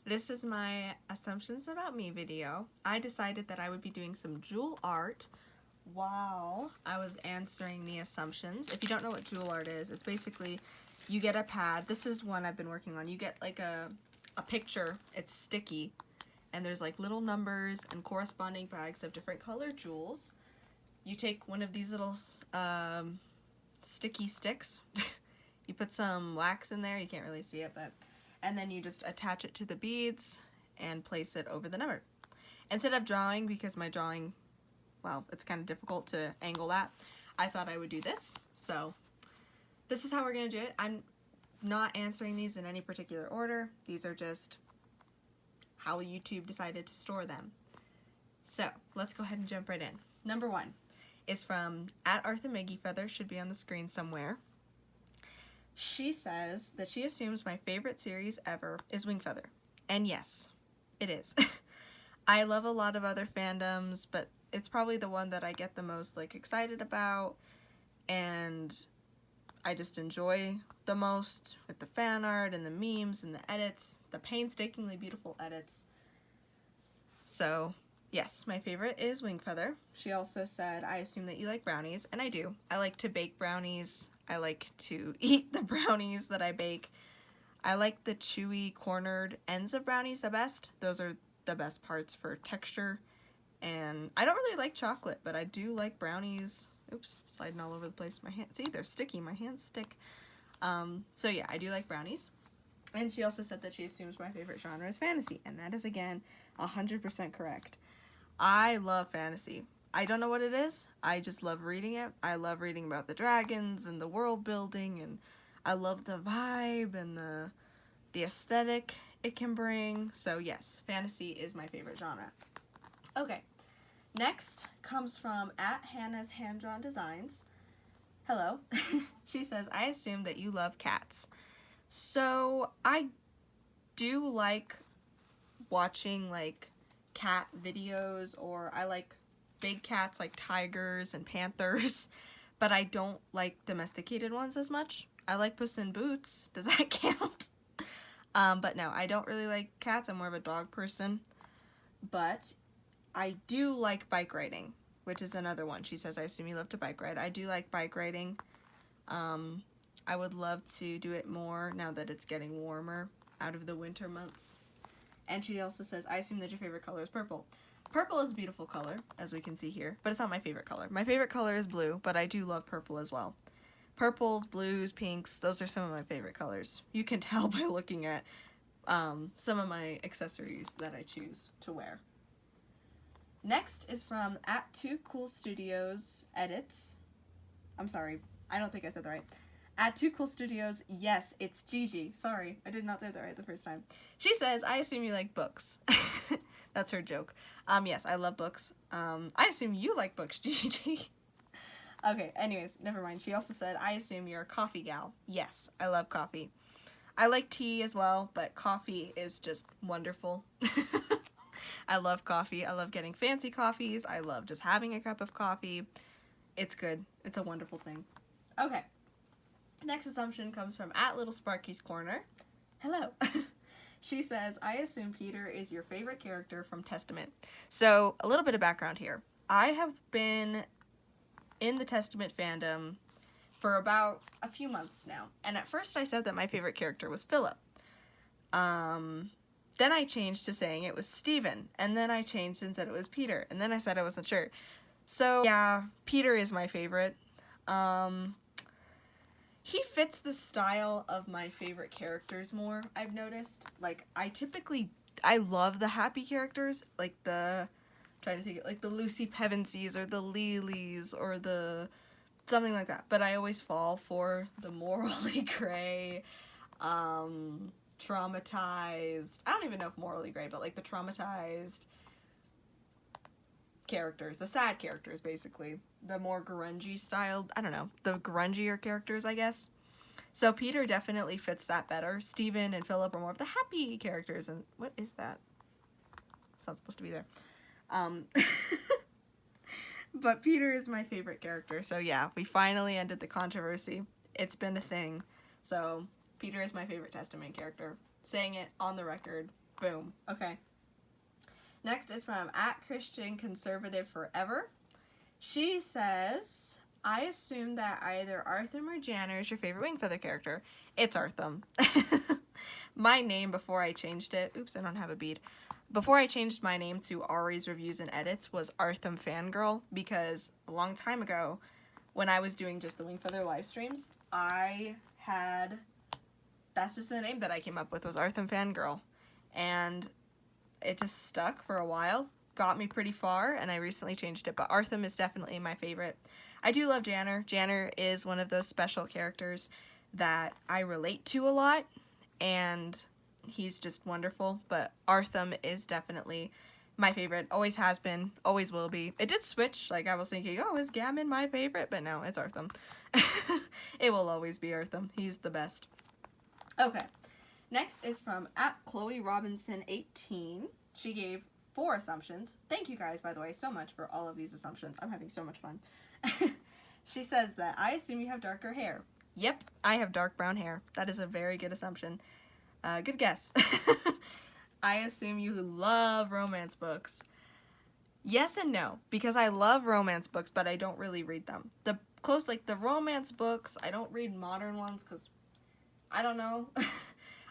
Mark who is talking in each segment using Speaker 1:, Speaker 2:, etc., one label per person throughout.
Speaker 1: This is my assumptions about me video. I decided that I would be doing some jewel art while I was answering the assumptions. If you don't know what jewel art is, it's basically you get a pad. This is one I've been working on. You get like a picture. It's sticky, and there's like little numbers and corresponding bags of different colored jewels. You take one of these little sticky sticks. You put some wax in there. You can't really see it, but and then you just attach it to the beads and place it over the number. Instead of drawing, because my drawing, well, it's kind of difficult to angle that, I thought I would do this. So this is how we're going to do it. I'm not answering these in any particular order. These are just how YouTube decided to store them. So let's go ahead and jump right in. Number 1 is from @ArthaMaggiefeather, should be on the screen somewhere. She says that she assumes my favorite series ever is Wingfeather. And yes, it is. I love a lot of other fandoms, but it's probably the one that I get the most like excited about, and I just enjoy the most with the fan art and the memes and the edits, the painstakingly beautiful edits. So yes, my favorite is Wingfeather. She also said, I assume that you like brownies, and I do. I like to bake brownies. I like to eat the brownies that I bake. I like the chewy cornered ends of brownies the best. Those are the best parts for texture. And I don't really like chocolate, but I do like brownies. Oops, sliding all over the place. My hands, see, they're sticky. My hands stick. So yeah, I do like brownies. And she also said that she assumes my favorite genre is fantasy, and that is, again, 100% correct. I love fantasy. I don't know what it is. I just love reading it. I love reading about the dragons and the world building, and I love the vibe and the aesthetic it can bring. So yes, fantasy is my favorite genre. Okay, next comes from @Hannah's Hand Drawn Designs. Hello. She says, I assume that you love cats. So I do like watching like cat videos, or I like big cats like tigers and panthers, but I don't like domesticated ones as much. I like Puss in Boots. Does that count? But no, I don't really like cats. I'm more of a dog person. But I do like bike riding, which is another one. She says, I assume you love to bike ride. I do like bike riding. I would love to do it more now that it's getting warmer out of the winter months. And she also says, I assume that your favorite color is purple. Purple is a beautiful color, as we can see here, but it's not my favorite color. My favorite color is blue, but I do love purple as well. Purples, blues, pinks, those are some of my favorite colors. You can tell by looking at some of my accessories that I choose to wear. Next is from @2coolstudios edits. I'm sorry, I don't think I said that right. @2coolstudios, yes, it's Gigi. Sorry, I did not say that right the first time. She says, I assume you like books. That's her joke. Yes, I love books. I assume you like books, Gigi. Okay, anyways, never mind. She also said, I assume you're a coffee gal. Yes, I love coffee. I like tea as well, but coffee is just wonderful. I love coffee. I love getting fancy coffees. I love just having a cup of coffee. It's good. It's a wonderful thing. Okay. Next assumption comes from @LittleSparky's Corner. Hello. She says, I assume Peter is your favorite character from Testament. So, a little bit of background here. I have been in the Testament fandom for about a few months now. And at first I said that my favorite character was Philip. Then I changed to saying it was Stephen. And then I changed and said it was Peter. And then I said I wasn't sure. So, yeah, Peter is my favorite. He fits the style of my favorite characters more, I've noticed. Like, I love the happy characters, like trying to think, like the Lucy Pevensies or the Lilies or the something like that. But I always fall for the morally gray, traumatized, I don't even know if morally gray, but like the traumatized characters, the sad characters, basically. The more grungy styled, I don't know, the grungier characters, I guess. So Peter definitely fits that better. Stephen and Philip are more of the happy characters, and what is that? It's not supposed to be there. But Peter is my favorite character, so yeah, we finally ended the controversy. It's been a thing. So Peter is my favorite Testament character. Saying it on the record, Boom. Okay. Next is from @ChristianConservative4Ever. She says, I assume that either Artham or Janner is your favorite Wingfeather character. It's Artham. My name before I changed it, oops, I don't have a bead. Before I changed my name to Ari's Reviews and Edits was Artham Fangirl, because a long time ago, when I was doing just the Wingfeather live streams, that's just the name that I came up with, was Artham Fangirl. And it just stuck for a while, got me pretty far, and I recently changed it, but Artham is definitely my favorite. I do love Janner. Janner is one of those special characters that I relate to a lot, and he's just wonderful, but Artham is definitely my favorite. Always has been, always will be. It did switch, like I was thinking, oh, is Gammon my favorite? But no, it's Artham. It will always be Artham. He's the best. Okay, next is from @ChloeRobinson18. She gave 4 assumptions. Thank you guys, by the way, so much for all of these assumptions. I'm having so much fun. She says that, I assume you have darker hair. Yep, I have dark brown hair. That is a very good assumption. Good guess. I assume you love romance books. Yes and no, because I love romance books, but I don't really read them. The romance books, I don't read modern ones because, I don't know.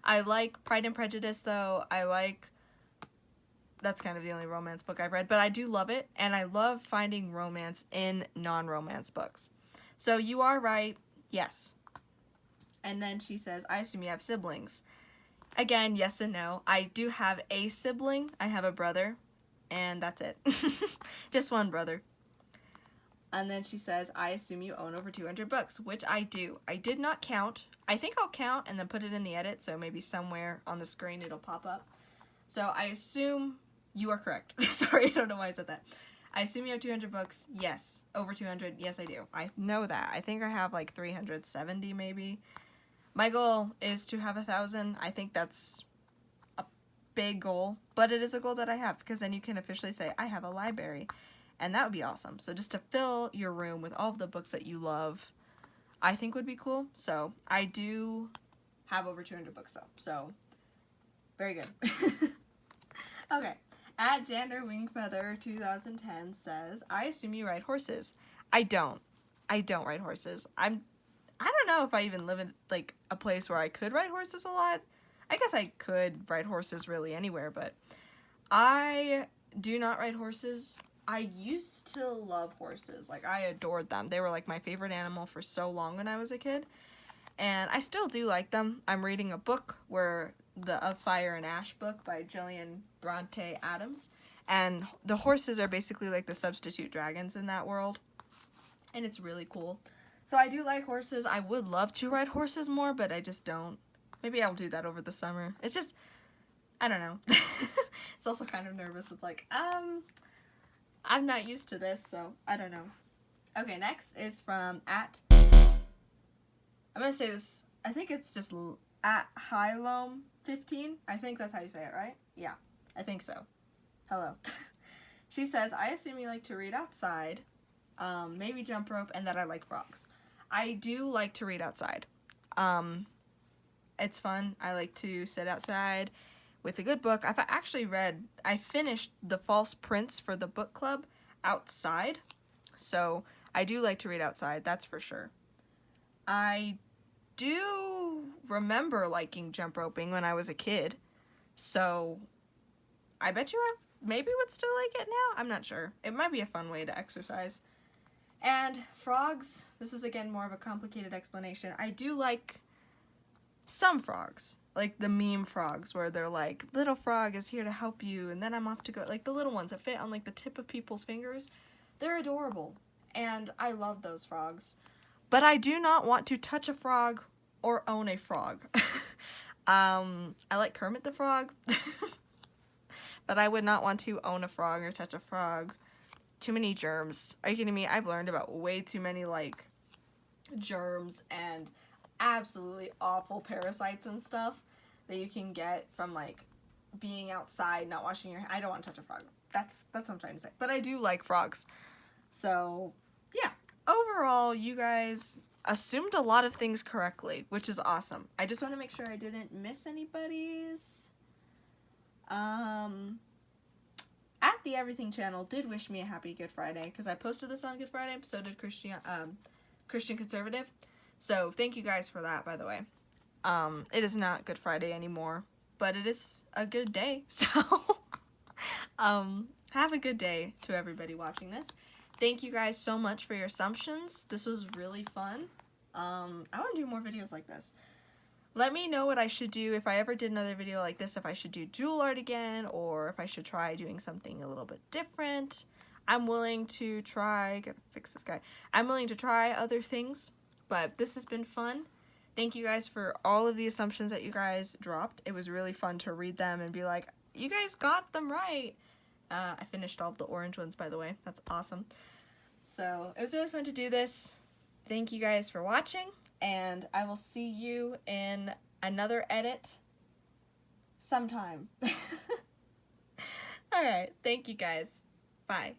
Speaker 1: I like Pride and Prejudice, though. That's kind of the only romance book I've read, but I do love it, and I love finding romance in non-romance books. So you are right, yes. And then she says, I assume you have siblings. Again, yes and no. I do have a sibling. I have a brother, and that's it. Just one brother. And then she says, I assume you own over 200 books, which I do. I did not count. I think I'll count and then put it in the edit, so maybe somewhere on the screen it'll pop up. So I assume you are correct. Sorry, I don't know why I said that. I assume you have 200 books. Yes. Over 200. Yes, I do. I know that. I think I have like 370 maybe. My goal is to have 1,000. I think that's a big goal, but it is a goal that I have, because then you can officially say, I have a library, and that would be awesome. So just to fill your room with all of the books that you love, I think would be cool. So I do have over 200 books though, so very good. Okay, @JanderWingfeather2010 says, I assume you ride horses. I don't ride horses. I don't know if I even live in like a place where I could ride horses a lot. I guess I could ride horses really anywhere, but I do not ride horses. I used to love horses. Like, I adored them. They were like my favorite animal for so long when I was a kid. And I still do like them. I'm reading a book the Of Fire and Ash book by Gillian Bronte Adams. And the horses are basically like the substitute dragons in that world. And it's really cool. So I do like horses. I would love to ride horses more, but I just don't. Maybe I'll do that over the summer. It's just, I don't know. It's also kind of nervous. It's like, I'm not used to this, so I don't know. Okay, next is from I'm going to say this, I think it's just @Hylome15. I think that's how you say it, right? Yeah, I think so. Hello. She says, I assume you like to read outside, maybe jump rope, and that I like frogs. I do like to read outside. It's fun. I like to sit outside with a good book. I finished The False Prince for the book club outside, so I do like to read outside, that's for sure. I do remember liking jump roping when I was a kid, so I bet you I maybe would still like it now. I'm not sure. It might be a fun way to exercise. And frogs, this is again more of a complicated explanation. I do like some frogs, like the meme frogs where they're like, little frog is here to help you, and then I'm off to go, like the little ones that fit on like the tip of people's fingers. They're adorable, and I love those frogs. But I do not want to touch a frog or own a frog. I like Kermit the Frog, but I would not want to own a frog or touch a frog. Too many germs. Are you kidding me? I've learned about way too many like germs and absolutely awful parasites and stuff that you can get from like being outside, not washing your hands. I don't want to touch a frog. That's what I'm trying to say. But I do like frogs. So yeah, overall you guys assumed a lot of things correctly, which is awesome. I just want to make sure I didn't miss anybody's. At the Everything channel did wish me a happy Good Friday, because I posted this on Good Friday, so did Christian Conservative. So thank you guys for that, by the way. It is not Good Friday anymore, but it is a good day, so have a good day to everybody watching this. Thank you guys so much for your assumptions. This was really fun. I want to do more videos like this. Let me know what I should do if I ever did another video like this, if I should do jewel art again, or if I should try doing something a little bit different. I'm willing to try, gotta fix this guy. I'm willing to try other things, but this has been fun. Thank you guys for all of the assumptions that you guys dropped. It was really fun to read them and be like, you guys got them right. I finished all of the orange ones, by the way. That's awesome. So it was really fun to do this. Thank you guys for watching, and I will see you in another edit sometime. Alright, thank you guys. Bye.